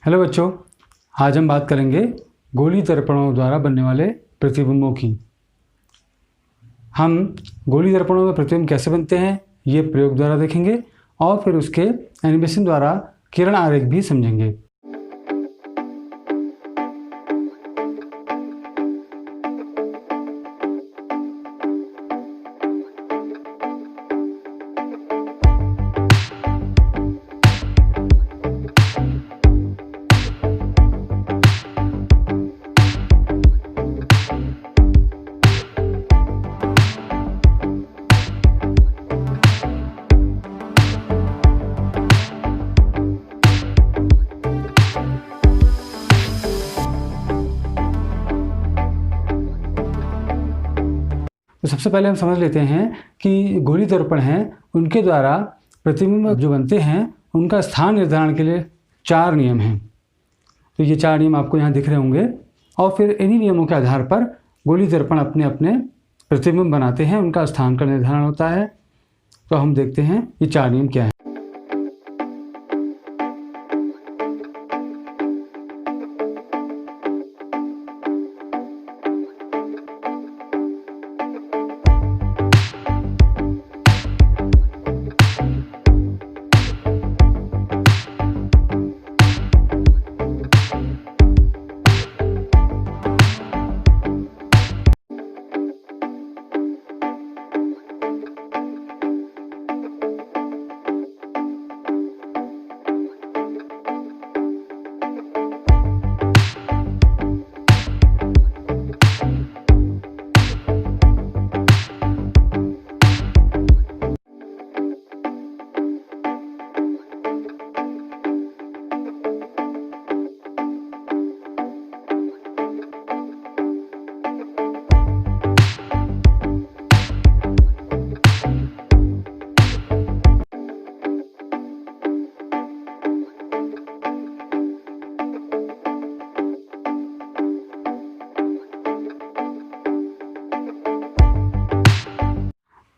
Hello बच्चों, आज हम बात करेंगे गोली दर्पणों द्वारा बनने वाले प्रतिबिंबों की। हम गोली दर्पणों में प्रतिबिंब कैसे बनते हैं ये प्रयोग द्वारा देखेंगे और फिर उसके एनिमेशन द्वारा किरण आरेख भी समझेंगे। तो सबसे पहले हम समझ लेते हैं कि गोली दर्पण हैं उनके द्वारा प्रतिबिंब जो बनते हैं उनका स्थान निर्धारण के लिए 4 नियम हैं। तो ये 4 नियम आपको यहाँ दिख रहे होंगे और फिर इन्हीं नियमों के आधार पर गोली दर्पण अपने अपने प्रतिबिंब बनाते हैं, उनका स्थान का निर्धारण होता है। तो हम देखते हैं ये 4 नियम क्या है।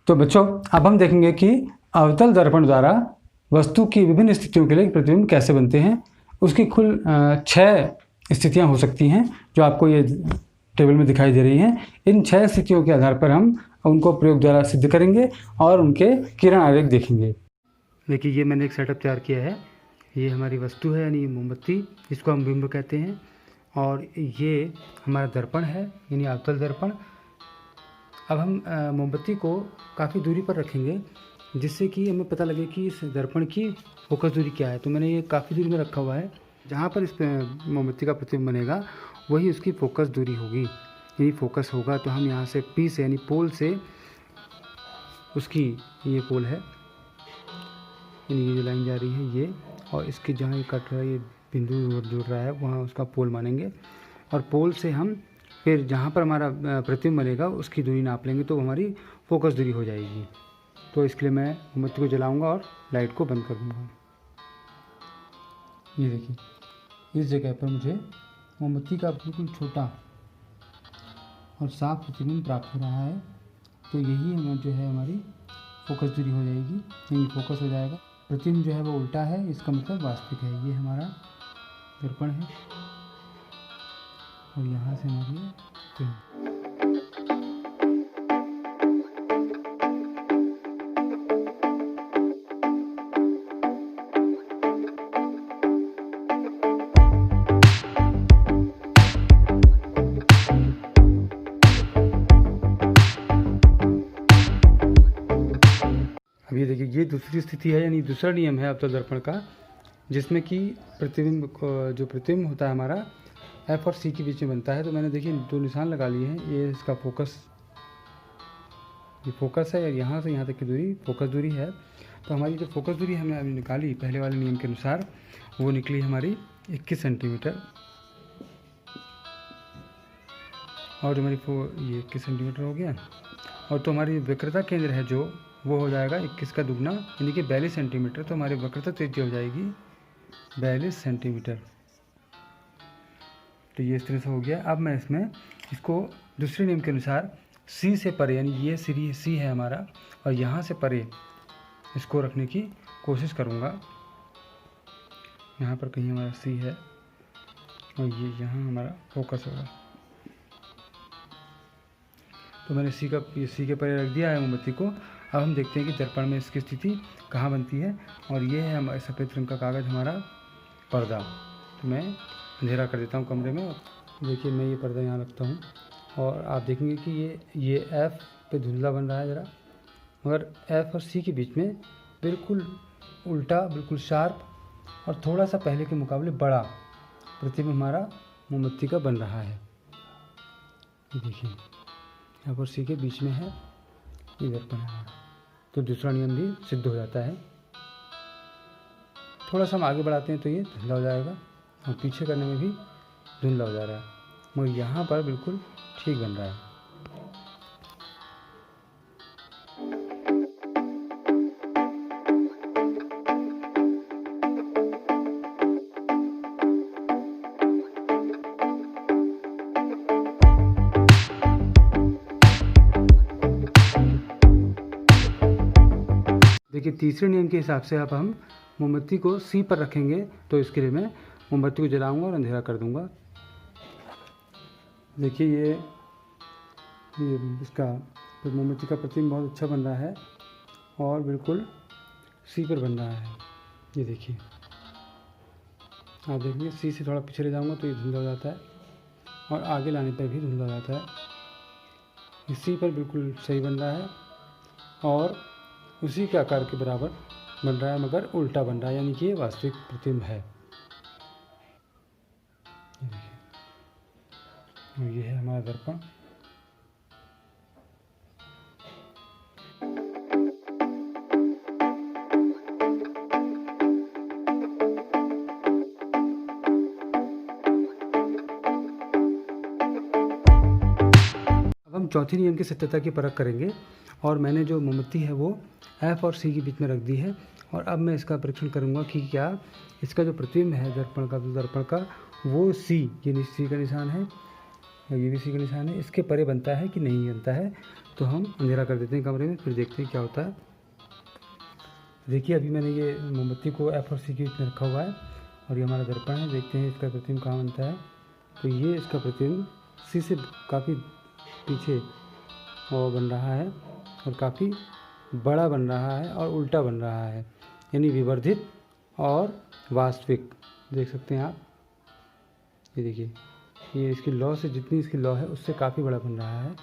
तो बच्चों, अब हम देखेंगे कि अवतल दर्पण द्वारा वस्तु की विभिन्न स्थितियों के लिए प्रतिबिंब कैसे बनते हैं। उसकी कुल 6 स्थितियां हो सकती हैं जो आपको ये टेबल में दिखाई दे रही हैं। इन 6 स्थितियों के आधार पर हम उनको प्रयोग द्वारा सिद्ध करेंगे और उनके किरण आरेख देखेंगे। देखिए, ये मैंने एक सेटअप तैयार किया है। ये हमारी वस्तु है, यानी मोमबत्ती, जिसको हम बिंब कहते हैं, और ये हमारा दर्पण है, यानी अवतल दर्पण। अब हम मोमबत्ती को काफ़ी दूरी पर रखेंगे जिससे कि हमें पता लगे कि इस दर्पण की फोकस दूरी क्या है। तो मैंने ये काफ़ी दूरी में रखा हुआ है। जहाँ पर इस मोमबत्ती का प्रतिबिंब बनेगा वही उसकी फोकस दूरी होगी, यानी फोकस होगा। तो हम यहाँ से पी से, यानी पोल से, उसकी ये पोल है, यानी ये जो लाइन जा रही है ये, और इसके जहाँ ये कट रहा है, ये बिंदु जुड़ रहा है, वहाँ उसका पोल मानेंगे। और पोल से हम फिर जहाँ पर हमारा प्रतिबिंब बनेगा उसकी दूरी नाप लेंगे, तो हमारी फोकस दूरी हो जाएगी। तो इसके लिए मैं मोमबत्ती को जलाऊंगा और लाइट को बंद कर दूंगा। ये देखिए, इस जगह पर मुझे मोमबत्ती का बिल्कुल छोटा और साफ प्रतिबिंब प्राप्त हो रहा है। तो यही हमारा जो है हमारी फोकस दूरी हो जाएगी, यानी फोकस हो जाएगा। प्रतिबिंब जो है वो उल्टा है, इसका मतलब वास्तविक है। ये हमारा दर्पण है और यहाँ से हमारी अब ये देखिए, ये दूसरी स्थिति है, यानी दूसरा नियम है अवतल दर्पण का, जिसमें कि प्रतिबिंब जो प्रतिबिंब होता है हमारा एफ और सी के बीच में बनता है। तो मैंने देखिए 2 निशान लगा लिए हैं। ये इसका फोकस, ये फोकस है, और यहाँ से यहाँ तक की दूरी फोकस दूरी है। तो हमारी जो फोकस दूरी हमने अभी निकाली पहले वाले नियम के अनुसार, वो निकली हमारी 21 सेंटीमीटर। और हमारी ये 21 सेंटीमीटर हो गया। और तो हमारी वक्रता केंद्र है जो, वो हो जाएगा 21 का दुगना, यानी कि 42 सेंटीमीटर। तो हमारी वक्रता त्रिज्या हो जाएगी 42 सेंटीमीटर। तो ये इस तरह से हो गया। अब मैं इसको दूसरे नियम के अनुसार सी से परे, यानी ये सी है हमारा, और यहाँ से परे इसको रखने की कोशिश करूँगा। यहाँ पर कहीं हमारा सी है, और ये यहाँ हमारा फोकस होगा। तो मैंने सी के परे रख दिया है मोमबत्ती को। अब हम देखते हैं कि दर्पण में इसकी स्थिति कहाँ बनती है। और ये है हमारे सफ़ेद रंग का कागज़, हमारा पर्दा। तो मैं अंधेरा कर देता हूँ कमरे में। देखिए मैं ये पर्दा यहाँ रखता हूँ और आप देखेंगे कि ये एफ़ पे धुंधला बन रहा है ज़रा, मगर एफ़ और सी के बीच में बिल्कुल उल्टा, बिल्कुल शार्प और थोड़ा सा पहले के मुकाबले बड़ा प्रतिबिंब हमारा मोमबत्ती का बन रहा है। ये देखिए एफ और सी के बीच में है ये दर्पण है हमारा। तो दूसरा नियम भी सिद्ध हो जाता है। थोड़ा सा हम आगे बढ़ाते हैं तो ये धुंधला हो जाएगा और पीछे करने में भी धुंधला हो जा रहा है, मगर यहाँ पर बिल्कुल ठीक बन रहा है। देखिए तीसरे नियम के हिसाब से अब हम मोमबत्ती को सी पर रखेंगे। तो इसके लिए मैं मोमबत्ती को जलाऊंगा और अंधेरा कर दूंगा। देखिए ये इसका मोमबत्ती का प्रतिबिंब बहुत अच्छा बन रहा है और बिल्कुल सी पर बन रहा है। ये देखिए आप देखेंगे सी से थोड़ा पीछे ले जाऊंगा तो ये धुंधला हो जाता है और आगे लाने पर भी धुंधला हो जाता है। सी पर बिल्कुल सही बन रहा है और उसी के आकार के बराबर बन रहा है, मगर उल्टा बन रहा है, यानी कि ये वास्तविक प्रतिबिंब है। ये है हमारा दर्पण। अब हम चौथे नियम की सत्यता की परख करेंगे और मैंने जो मोमबत्ती है वो एफ और सी के बीच में रख दी है। और अब मैं इसका परीक्षण करूंगा कि क्या इसका जो प्रतिबिंब है दर्पण का वो सी, ये सी का निशान है, ये भी सी का निशान है, इसके परे बनता है कि नहीं बनता है। तो हम अंधेरा कर देते हैं कमरे में, फिर देखते हैं क्या होता है। देखिए अभी मैंने ये मोमबत्ती को एफ और सी के बीच में रखा हुआ है और ये हमारा दर्पण है। देखते हैं इसका प्रतिबिंब कहाँ बनता है। तो ये इसका प्रतिबिंब सी से काफ़ी पीछे और बन रहा है और काफ़ी बड़ा बन रहा है और उल्टा बन रहा है, यानी विवर्धित और वास्तविक। देख सकते हैं आप, ये देखिए ये इसकी लौ से, जितनी इसकी लौ है उससे काफ़ी बड़ा बन रहा है।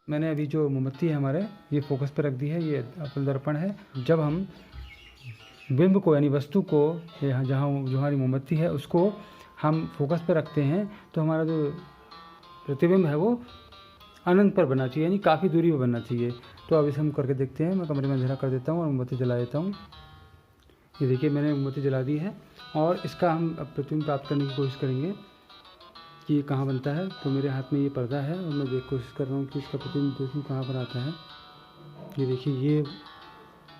मैंने अभी जो मोमबत्ती है हमारे ये फोकस पे रख दी है, ये अपल दर्पण है। जब हम बिंब को यानी वस्तु को यहाँ जो हमारी मोमबत्ती है उसको हम फोकस पे रखते हैं तो हमारा जो प्रतिबिंब है वो अनंत पर बनना चाहिए, यानी काफ़ी दूरी पर बनना चाहिए। तो अब इसे हम करके देखते हैं। मैं कमरे में अंधेरा कर देता हूँ और मोमबत्ती जला देता हूँ। ये देखिए मैंने मोमबत्ती जला दी है और इसका हम अब प्रतिबिंब प्राप्त करने की कोशिश करेंगे कि ये कहाँ बनता है। तो मेरे हाथ में ये पर्दा है और मैं कोशिश कर रहा हूँ कि इसका प्रतिबिंब देखूँ कहाँ पर आता है। ये देखिए ये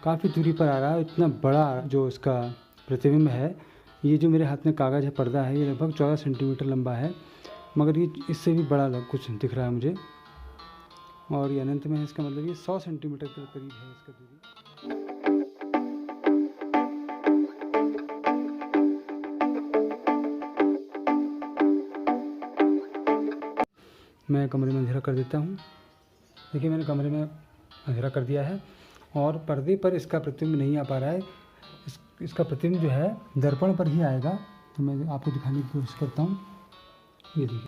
काफ़ी दूरी पर आ रहा है। इतना बड़ा जो इसका प्रतिबिंब है, ये जो मेरे हाथ में कागज़ है, पर्दा है, ये लगभग 14 सेंटीमीटर लंबा है, मगर ये इससे भी बड़ा कुछ दिख रहा है मुझे। और ये अनंत में है, इसका मतलब ये 100 सेंटीमीटर के करीब है इसका दूरी। मैं कमरे में अंधेरा कर देता हूँ। देखिए मैंने कमरे में अंधेरा कर दिया है और पर्दे पर इसका प्रतिबिंब नहीं आ पा रहा है। इसका प्रतिबिंब जो है दर्पण पर ही आएगा। तो मैं आपको दिखाने की कोशिश करता हूँ। ये देखिए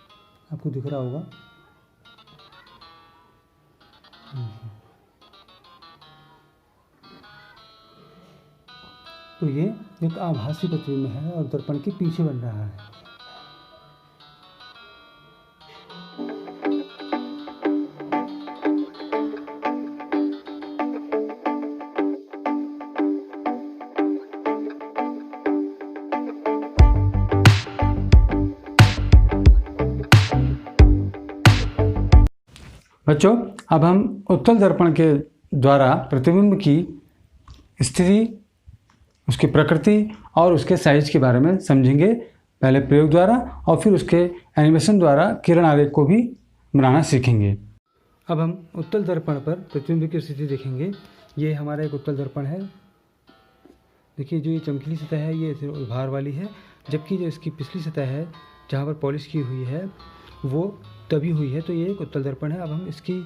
आपको दिख रहा होगा। तो ये एक आभासी प्रतिबिंब है और दर्पण के पीछे बन रहा है। बच्चों अब हम उत्तल दर्पण के द्वारा प्रतिबिंब की स्थिति, उसकी प्रकृति और उसके साइज के बारे में समझेंगे। पहले प्रयोग द्वारा और फिर उसके एनिमेशन द्वारा किरण आरेख को भी बनाना सीखेंगे। अब हम उत्तल दर्पण पर प्रतिबिंब की स्थिति देखेंगे। ये हमारा एक उत्तल दर्पण है। देखिए जो ये चमकीली सतह है ये उभार वाली है, जबकि जो इसकी पिछली सतह है जहाँ पर पॉलिश की हुई है वो दबी हुई है। तो ये एक उत्तल दर्पण है। अब हम इसकी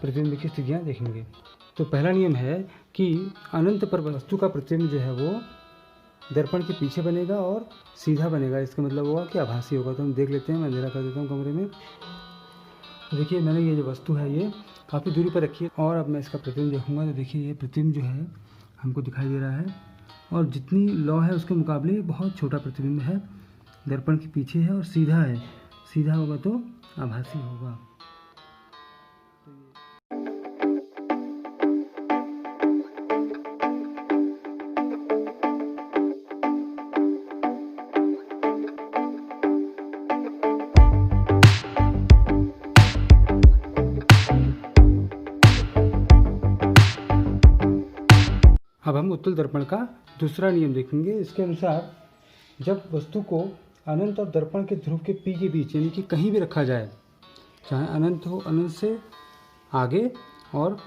प्रतिबिंब की स्थितियाँ देखेंगे। तो पहला नियम है कि अनंत पर वस्तु का प्रतिबिंब जो है वो दर्पण के पीछे बनेगा और सीधा बनेगा। इसका मतलब होगा कि आभासी होगा। तो हम देख लेते हैं, मैं अंधेरा कर देता हूँ कमरे में। तो देखिए मैंने ये जो वस्तु है ये काफ़ी दूरी पर रखी है और अब मैं इसका प्रतिबिंब देखूंगा। तो देखिए ये प्रतिबिंब जो है हमको दिखाई दे रहा है और जितनी लौ है उसके मुकाबले बहुत छोटा प्रतिबिंब है, दर्पण के पीछे है और सीधा है। सीधा होगा तो आभासी होगा। अब हम उत्तल दर्पण का दूसरा नियम देखेंगे। इसके अनुसार जब वस्तु को अनंत और दर्पण के ध्रुव के P के बीच यानी कि कहीं भी रखा जाए, चाहे अनंत हो, अनंत से आगे और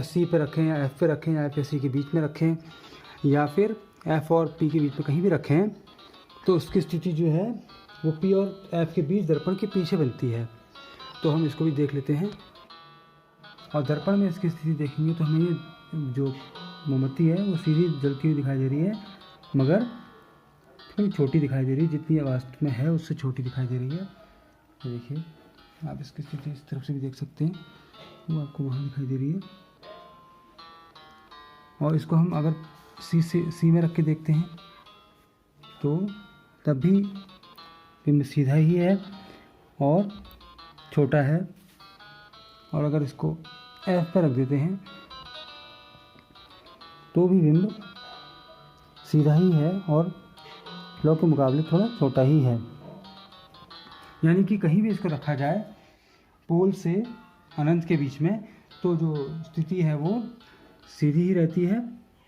C पे रखें या F पे रखें या F या C के बीच में रखें या फिर F और P के बीच में कहीं भी रखें, तो उसकी स्थिति जो है वो P और F के बीच दर्पण के पीछे बनती है। तो हम इसको भी देख लेते हैं। और दर्पण में इसकी स्थिति देखेंगे तो हमें ये जो मोमबत्ती है वो सीधी जलती हुई दिखाई दे रही है, मगर थोड़ी छोटी दिखाई दे रही है। जितनी वास्तव में है उससे छोटी दिखाई दे रही है। तो देखिए आप इसकी स्थिति इस तरफ से भी देख सकते हैं, वो आपको वहाँ दिखाई दे रही है। और इसको हम अगर सी में रख के देखते हैं तो तब भी बिंब सीधा ही है और छोटा है। और अगर इसको F पर रख देते हैं तो भी बिंब सीधा ही है और लौ के मुकाबले थोड़ा छोटा ही है। यानी कि कहीं भी इसको रखा जाए पोल से अनंत के बीच में तो जो स्थिति है वो सीधी ही रहती है।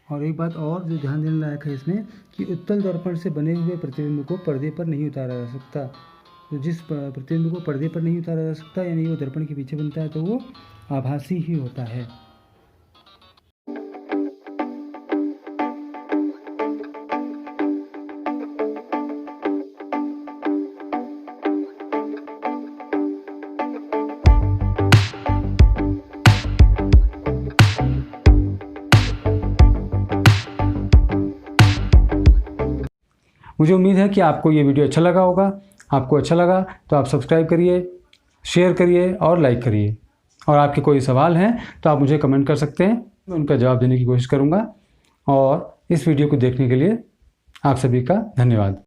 और एक बात और जो ध्यान देने लायक है इसमें कि उत्तल दर्पण से बने हुए प्रतिबिंब को पर्दे पर नहीं उतारा जा सकता। तो जिस प्रतिबिंब को पर्दे पर नहीं उतारा जा सकता यानी वो दर्पण के पीछे बनता है तो वो आभासी ही होता है। मुझे उम्मीद है कि आपको ये वीडियो अच्छा लगा होगा। आपको अच्छा लगा तो आप सब्सक्राइब करिए, शेयर करिए और लाइक करिए। और आपके कोई सवाल हैं तो आप मुझे कमेंट कर सकते हैं, मैं उनका जवाब देने की कोशिश करूँगा। और इस वीडियो को देखने के लिए आप सभी का धन्यवाद।